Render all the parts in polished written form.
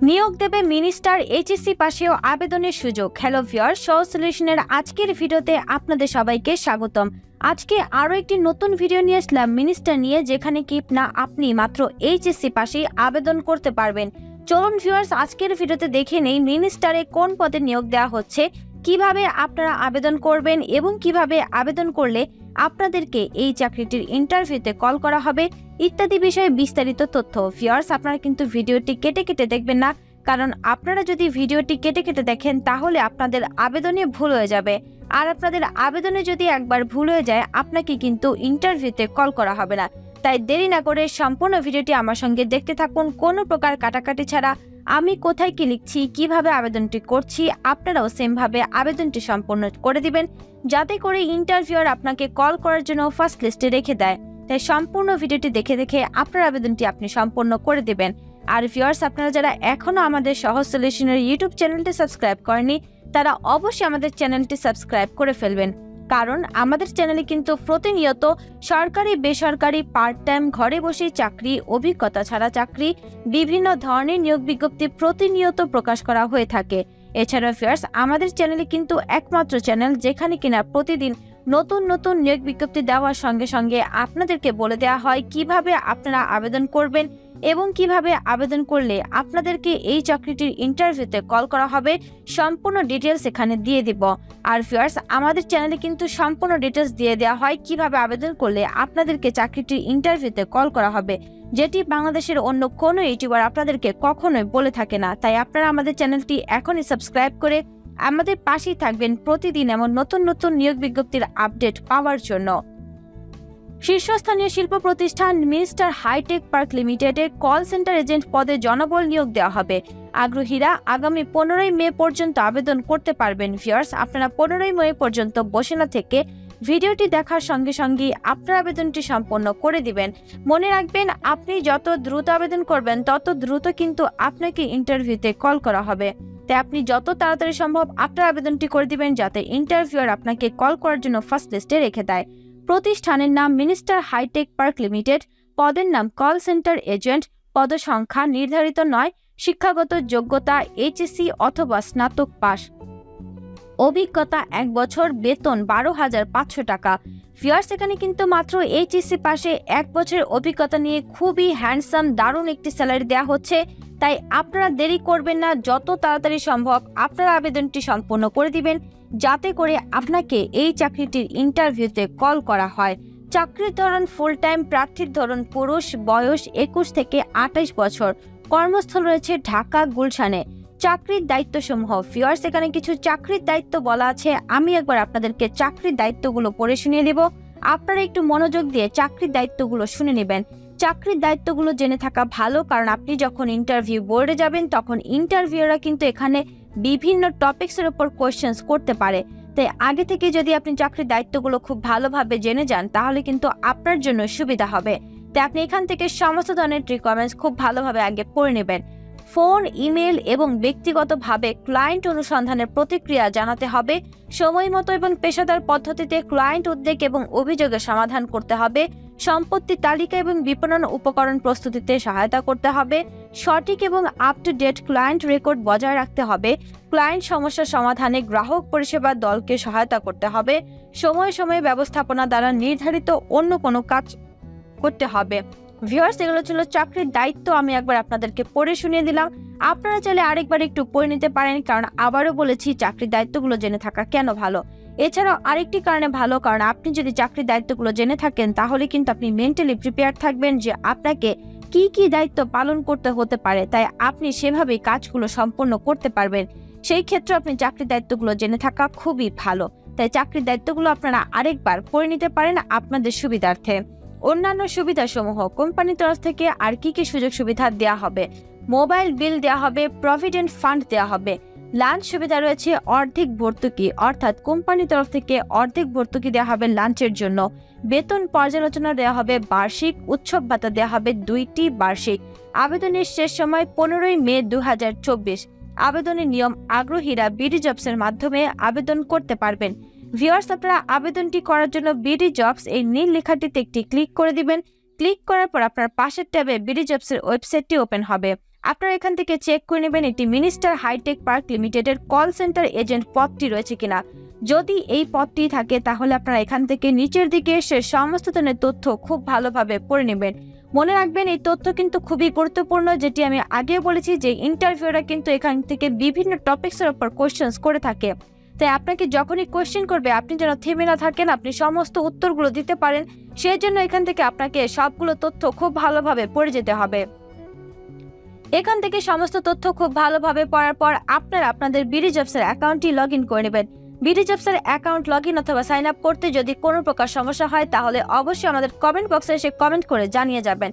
নিয়োগ দেবে minister HSC পাশেও আবেদনের সুযোগ। হ্যালো ভিউয়ার্স, সহজ সলিউশনের আজকের ভিডিওতে আপনাদের সবাইকে স্বাগতম। আজকে আরও একটি নতুন ভিডিও নিয়ে আসলাম মিনিস্টার নিয়ে, যেখানে কি না আপনি মাত্র এইচএসসি পাশেই আবেদন করতে পারবেন। চলুন ভিউয়ার্স, আজকের ভিডিওতে দেখে নেই মিনিস্টারে কোন পদে নিয়োগ দেওয়া হচ্ছে, কিভাবে আপনারা আবেদন করবেন এবং কিভাবে আবেদন করলে আপনাদেরকে এই চাকরিটির ইন্টারভিউতে কল করা হবে ইত্যাদি বিষয়ে বিস্তারিত তথ্য। ভিউয়ার্স, আপনারা কিন্তু ভিডিওটি কেটে কেটে দেখবেন না, কারণ আপনারা যদি ভিডিওটি কেটে কেটে দেখেন তাহলে আপনাদের আবেদনে ভুল হয়ে যাবে, আর আপনাদের আবেদনে যদি একবার ভুল হয়ে যায় আপনাকে কিন্তু ইন্টারভিউতে কল করা হবে না। তাই দেরি না করে সম্পূর্ণ ভিডিওটি আমার সঙ্গে দেখতে থাকুন, কোনো প্রকার কাটাকাটি ছাড়া। আমি কোথায় কি লিখছি, কিভাবে আবেদনটি করছি, আপনারাও সেমভাবে আবেদনটি সম্পূর্ণ করে দিবেন, যাতে করে ইন্টারভিউয়ার আপনাকে কল করার জন্য ফার্স্ট লিস্টে রেখে দেয়। তাই সম্পূর্ণ ভিডিওটি দেখে দেখে আপনার আবেদনটি আপনি সম্পূর্ণ করে দিবেন। আর ভিউয়ার্স, আপনারা যারা এখনো আমাদের সহজ সলিউশনের ইউটিউব চ্যানেলটি সাবস্ক্রাইব করেনি, তারা অবশ্যই আমাদের চ্যানেলটি সাবস্ক্রাইব করে ফেলবেন, কারণ আমাদের চ্যানেলে কিন্তু প্রতিনিয়ত সরকারি বেসরকারি পার্ট টাইম ঘরে বসে চাকরি, অভিজ্ঞতা ছাড়া চাকরি, বিভিন্ন ধরনের নিয়োগ বিজ্ঞপ্তি প্রতিনিয়ত প্রকাশ করা হয়ে থাকে। এছাড়া ভিউয়ার্স, আমাদের চ্যানেলে কিন্তু একমাত্র চ্যানেল যেখানে কিনা প্রতিদিন নতুন নতুন নিয়োগ বিজ্ঞপ্তি দেওয়ার সঙ্গে সঙ্গে আপনাদেরকে বলে দেওয়া হয় কিভাবে আপনারা আবেদন করবেন এবং কিভাবে আবেদন করলে আপনাদেরকে এই চাকরিটির ইন্টারভিউতে কল করা হবে, সম্পূর্ণ ডিটেলস এখানে দিয়ে দিব। আর ভিউয়ার্স, আমাদের চ্যানেলে কিন্তু সম্পূর্ণ ডিটেলস দিয়ে দেওয়া হয় কিভাবে আবেদন করলে আপনাদেরকে চাকরিটির ইন্টারভিউতে কল করা হবে, যেটি বাংলাদেশের অন্য কোনো ইউটিউবার আপনাদেরকে কখনোই বলে থাকে না। তাই আপনারা আমাদের চ্যানেলটি এখনই সাবস্ক্রাইব করে আমাদের পাশেই থাকবেন প্রতিদিন এমন নতুন নতুন নিয়োগ বিজ্ঞপ্তির আপডেট পাওয়ার জন্য। শীর্ষস্থানীয় শিল্প প্রতিষ্ঠান মিনিস্টার হাইটেক পার্ক লিমিটেডে কল সেন্টার এজেন্ট পদে জনবল নিয়োগ দেওয়া হবে। আগ্রহীরা আগামী 15ই মে পর্যন্ত আবেদন করতে পারবেন। ভিউয়ার্স, আপনারা 15ই মে পর্যন্ত বসে না থেকে ভিডিওটি দেখার সঙ্গে সঙ্গে আপনার আবেদনটি সম্পন্ন করে দিবেন। মনে রাখবেন, আপনি যত দ্রুত আবেদন করবেন তত দ্রুত কিন্তু আপনাকে ইন্টারভিউতে কল করা হবে। তাই আপনি যত তাড়াতাড়ি সম্ভব আপনার আবেদনটি করে দিবেন, যাতে ইন্টারভিউয়ার আপনাকে কল করার জন্য ফার্স্ট লিস্টে রেখে দেয়। প্রতিষ্ঠানের নাম মিনিস্টার হাইটেক পার্ক লিমিটেড, পদের নাম কল সেন্টার এজেন্ট, পদসংখ্যা নির্ধারিত নয়, শিক্ষাগত যোগ্যতা এইচএসসি অথবা স্নাতক পাস, অভিজ্ঞতা 1 বছর, বেতন 12,500 টাকা। ভিউয়ার্স, এখানে কিন্তু মাত্র এইচএসসি পাশে 1 বছরের অভিজ্ঞতা নিয়ে খুবই হ্যান্ডসাম দারুণ একটি স্যালারি দেওয়া হচ্ছে। তাই আপনারা দেরি করবেন না, যত তাড়াতাড়ি সম্ভব আপনারা আবেদনটি সম্পূর্ণ করে দিবেন, যাতে করে আপনাকে এই চাকরিটির ইন্টারভিউতে কল করা হয়। চাকরির ধরন ফুল টাইম, প্রার্থীর ধরন পুরুষ, বয়স 21 থেকে 28 বছর, কর্মস্থল রয়েছে ঢাকা গুলশানে। চাকরির দায়িত্বসমূহ ভিউয়ার্স, এখানে কিছু চাকরির দায়িত্ব বলা আছে, আমি একবার আপনাদেরকে চাকরির দায়িত্বগুলো পড়ে শুনিয়ে দেব। আপনারা একটু মনোযোগ দিয়ে চাকরির দায়িত্বগুলো শুনে নেবেন। চাকরির দায়িত্বগুলো জেনে থাকা ভালো, কারণ আপনি যখন ইন্টারভিউ বোর্ডে যাবেন তখন ইন্টারভিউরা কিন্তু এখানে বিভিন্ন টপিকসের উপর কোয়েশ্চেন্স করতে পারে। তাই আগে থেকে যদি আপনি চাকরির দায়িত্বগুলো খুব ভালোভাবে জেনে যান তাহলে কিন্তু আপনার জন্য সুবিধা হবে। তাই আপনি এখান থেকে সমস্ত ধরনের রিকোয়ারমেন্টস খুব ভালোভাবে আগে পড়ে নেবেন। ফোন, ইমেল এবং ব্যক্তিগতভাবে ক্লায়েন্ট অনুসন্ধানের প্রতিক্রিয়া জানাতে হবে। সময় মতো এবং পেশাদার পদ্ধতিতে ক্লায়েন্ট উদ্বেগ এবং অভিযোগের সমাধান করতে হবে। সম্পত্তি তালিকা এবং বিপণন উপকরণ প্রস্তুতিতে সহায়তা করতে হবে। সঠিক এবং up to date client record বজায় রাখতে হবে। ক্লায়েন্ট সমস্যা সমাধানে গ্রাহক পরিষেবা দলকে সহায়তা করতে হবে। সময়ে সময়ে ব্যবস্থাপনা দ্বারা নির্ধারিত অন্য কোনো কাজ করতে হবে। ভিউয়ার্স, এগুলো ছিল চাকরির দায়িত্ব, আমি একবার আপনাদেরকে পড়ে শুনিয়ে দিলাম। আপনারা চাইলে আরেকবার একটু পড়ে নিতে পারেন, কারণ আবারও বলেছি চাকরির দায়িত্বগুলো জেনে থাকা কেন ভালো। এছাড়াও আরেকটি কারণে ভালো, কারণ আপনি যদি চাকরির দায়িত্বগুলো জেনে থাকেন তাহলে কিন্তু আপনি মেন্টালি প্রিপেয়ার থাকবেন যে আপনাকে কি কি দায়িত্ব পালন করতে হতে পারে, তাই আপনি সেভাবেই কাজগুলো সম্পন্ন করতে পারবেন। সেই ক্ষেত্রে আপনি চাকরির দায়িত্বগুলো জেনে থাকা খুবই ভালো। তাই চাকরির দায়িত্বগুলো আপনারা আরেকবার পড়ে নিতে পারেন আপনাদের সুবিধার্থে। অন্যান্য সুবিধাসমূহ, কোম্পানির তরফ থেকে আর কি কি সুযোগ সুবিধা দেওয়া হবে। মোবাইল বিল দেওয়া হবে, প্রভিডেন্ট ফান্ড দেওয়া হবে, লাঞ্চ সুবিধা রয়েছে, অর্ধেক ভর্তুকি, অর্থাৎ কোম্পানির তরফ থেকে অর্ধেক ভর্তুকি দেওয়া হবে লাঞ্চের জন্য। বেতন পর্যালোচনা দেওয়া হবে বার্ষিক, উৎসব ভাতা দেওয়া হবে 2টি বার্ষিক। আবেদনের শেষ সময় 15ই মে 2024। আবেদনের নিয়ম, আগ্রহীরা বিডি জবসের মাধ্যমে আবেদন করতে পারবেন। ভিউয়ার্স, আপনারা আবেদনটি করার জন্য বিডি জবস এই নীল লেখাটিতে একটি ক্লিক করে দিবেন। ক্লিক করার পর আপনার পাশের ট্যাবে বিডি জবসের ওয়েবসাইটটি ওপেন হবে। আপনারা এখান থেকে চেক করে নেবেন এটি মিনিস্টার হাইটেক পার্ক লিমিটেডের কল সেন্টার এজেন্ট পদটি রয়েছে কিনা। যদি এই পদটি থাকে তাহলে আপনারা এখান থেকে নিচের দিকে এসে সমস্ত ধরনের তথ্য খুব ভালোভাবে পড়ে নেবেন। মনে রাখবেন এই তথ্য কিন্তু খুবই গুরুত্বপূর্ণ, যেটি আমি আগেও বলেছি যে ইন্টারভিউরা কিন্তু এখান থেকে বিভিন্ন টপিকসের উপর কোশ্চেন্স করে থাকে। তাই আপনাকে যখনই কোশ্চেন করবে আপনি যেন থেমে না থাকেন, আপনি সমস্ত উত্তরগুলো দিতে পারেন। সেই জন্য এখান থেকে আপনাকে সবগুলো তথ্য খুব ভালোভাবে পড়ে যেতে হবে। এখান থেকে সমস্ত তথ্য খুব ভালোভাবে পড়ার পর আপনারা আপনাদের বিডি জবসের অ্যাকাউন্টটি লগ ইন করে নেবেন। বিডি জবসের অ্যাকাউন্ট লগ ইন অথবা সাইন আপ করতে যদি কোনো প্রকার সমস্যা হয় তাহলে অবশ্যই আমাদের কমেন্ট বক্সে এসে কমেন্ট করে জানিয়ে যাবেন।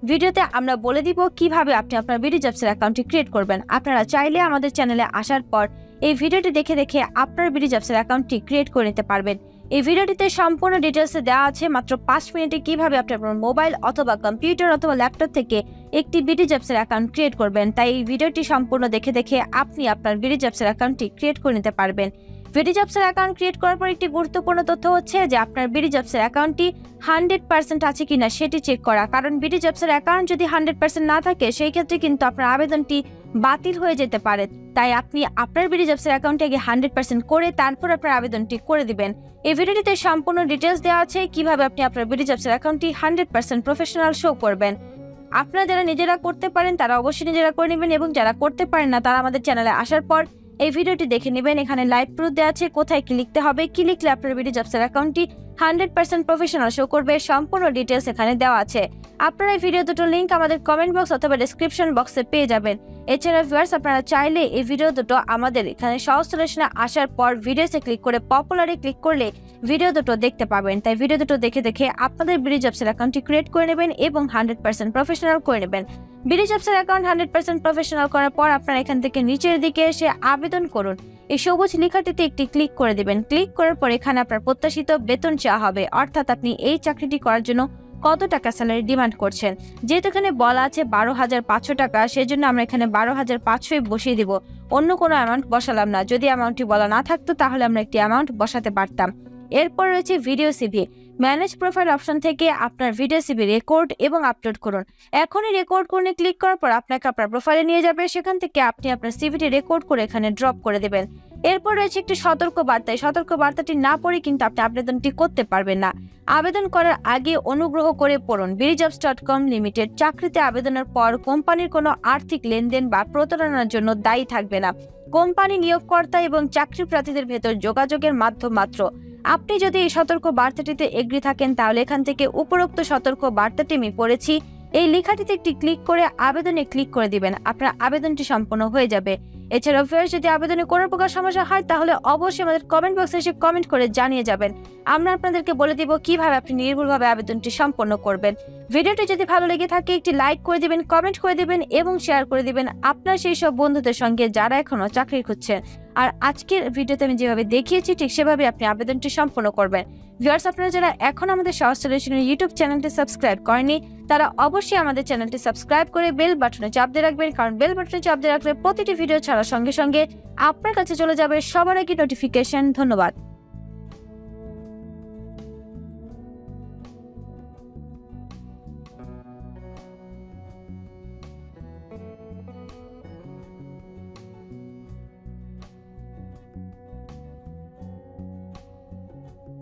ভিডিওতে আমরা বলে দিব কিভাবে আপনি আপনার বিডি জবসের অ্যাকাউন্টটি ক্রিয়েট করবেন। আপনারা চাইলে আমাদের চ্যানেলে আসার পর এই ভিডিওটি দেখে দেখে আপনার বিডি জবসের অ্যাকাউন্টটি ক্রিয়েট করে নিতে পারবেন। এই ভিডিওটিতে সম্পূর্ণ ডিটেলসে দেওয়া আছে মাত্র 5 মিনিটে কিভাবে আপনি আপনার মোবাইল অথবা কম্পিউটার অথবা ল্যাপটপ থেকে একটি বিডি জবসের অ্যাকাউন্ট ক্রিয়েট করবেন। তাই এই ভিডিওটি সম্পূর্ণ দেখে দেখে আপনি আপনার বিডি জবসের অ্যাকাউন্টটি ক্রিয়েট করে নিতে পারবেন। বিডি জবসের অ্যাকাউন্ট ক্রিয়েট করার পর একটি গুরুত্বপূর্ণ তথ্য হচ্ছে যে আপনার বিডি জবসের অ্যাকাউন্টটি 100% আছে কিনা সেটি চেক করা। কারণ বিডি জবসের অ্যাকাউন্ট যদি 100% না থাকে সেই ক্ষেত্রে কিন্তু আপনার আবেদনটি বাতিল হয়ে যেতে পারে। তাই আপনি আপনার বিডি জবসের অ্যাকাউন্টটি আগে 100% করে তারপর আপনার আবেদনটি করে দিবেন। এই ভিডিওটিতে সম্পূর্ণ ডিটেলস দেওয়া আছে কিভাবে আপনি আপনার বিডি জবসের অ্যাকাউন্টটি 100% প্রফেশনাল শো করবেন। আপনারা যারা নিজেরা করতে পারেন তারা অবশ্যই নিজেরা করে নেবেন, এবং যারা করতে পারেন না তারা আমাদের চ্যানেলে আসার পর এই ভিডিওটি দেখে নেবেন। এখানে লাইভ প্রুফ দেওয়া আছে কোথায় কি লিখতে হবে, কি লিখলে আপনার বিডি জবসের অ্যাকাউন্টটি 100% প্রফেশনাল শো করবে, সম্পূর্ণ ডিটেলস এখানে দেওয়া আছে। আপনারা এই ভিডিও দুটো লিংক আমাদের কমেন্ট বক্স অথবা ডেসক্রিপশন বক্সে পেয়ে যাবেন। এছাড়া ভিউয়ার্স আপনারা চাইলে এই ভিডিও দুটো আমাদের এখানে সহজ সলিউশনে আসার পর ভিডিওসে ক্লিক করে পপুলারে ক্লিক করলে ভিডিও দুটো দেখতে পাবেন। তাই ভিডিও দুটো দেখে দেখে আপনাদের বিডি জবসের অ্যাকাউন্টটি ক্রিয়েট করে নেবেন এবং 100% প্রফেশনাল করে নেবেন। বিডি জবসের অ্যাকাউন্ট 100% প্রফেশনাল করার পর আপনারা এখান থেকে নিচের দিকে এসে আবেদন করুন এই সবুজ লেখাটিতে একটি ক্লিক করে দিবেন। ক্লিক করার পর এখানে আপনার প্রত্যাশিত বেতন চাওয়া হবে, অর্থাৎ আপনি এই চাকরিটি করার জন্য কত টাকা স্যালারি ডিমান্ড করছেন। যেহেতু এখানে বলা আছে 12,500 টাকা, সেজন্য আমরা এখানে 12,500 বসিয়ে দিব, অন্য কোনো অ্যামাউন্ট বসালাম না। যদি অ্যামাউন্টটি বলা না থাকতো তাহলে আমরা একটি অ্যামাউন্ট বসাতে পারতাম। এরপর রয়েছে video CV. Manage profile option থেকে আপনার ভিডিও সিভি রেকর্ড এবং আপলোড করুন। এখনই রেকর্ড করে ক্লিক করার পর আপনাকে আপনার প্রোফাইলে নিয়ে যাবে, সেখান থেকে আপনি আপনার সিভিটি রেকর্ড করে এখানে ড্রপ করে দেবেন। এরপর রয়েছে একটি সতর্ক বার্তা। সতর্ক বার্তাটি না পড়ে কিন্তু আপনি আবেদনটি করতে পারবেন না। আবেদন করার আগে অনুগ্রহ করে পড়ুন BDJobs.com লিমিটেড চাকরিতে আবেদনের পর কোম্পানির কোনো আর্থিক লেনদেন বা প্রতারণার জন্য দায়ী থাকবে না। কোম্পানি নিয়োগকর্তা এবং চাকরি প্রার্থীদের ভেতর যোগাযোগের মাধ্যম মাত্র। আপনি যদি এই সতর্ক বার্তাটিতে এগ্রি থাকেন তাহলে এখান থেকে উপরোক্ত সতর্ক বার্তাটি আমি পড়েছি এই লেখাটিতে একটি ক্লিক করে আবেদনে ক্লিক করে দিবেন। আপনার আবেদনটি সম্পন্ন হয়ে যাবে। এছাড়াও ফের যদি আবেদনে কোনো প্রকার সমস্যা হয় তাহলে অবশ্যই আমাদের কমেন্ট বক্সে এসে কমেন্ট করে জানিয়ে যাবেন। আমরা আপনাদেরকে বলে দিব কিভাবে আপনি নির্ভুলভাবে আবেদনটি সম্পন্ন করবেন। ভিডিওটি যদি ভালো লেগে থাকে একটি লাইক করে দিবেন, কমেন্ট করে দিবেন এবং শেয়ার করে দিবেন আপনার সেই সব বন্ধুদের সঙ্গে যারা এখনো চাকরি খুঁজছেন। আর আজকের ভিডিওতে আমি যেভাবে দেখিয়েছি ঠিক সেভাবে আপনি আবেদনটি সম্পন্ন করবেন। ভিউয়ার্স আপনারা যারা এখন আমাদের সহজ সলিউশনের ইউটিউব চ্যানেলটি সাবস্ক্রাইব করেনি তারা অবশ্যই আমাদের চ্যানেলটি সাবস্ক্রাইব করে বেল বাটনে চাপ দিয়ে রাখবেন, কারণ বেল বাটনে চাপ দিয়ে রাখলে প্রতিটি ভিডিও ছাড়ার সঙ্গে সঙ্গে আপনার কাছে চলে যাবে সবার আগে নোটিফিকেশন। ধন্যবাদ।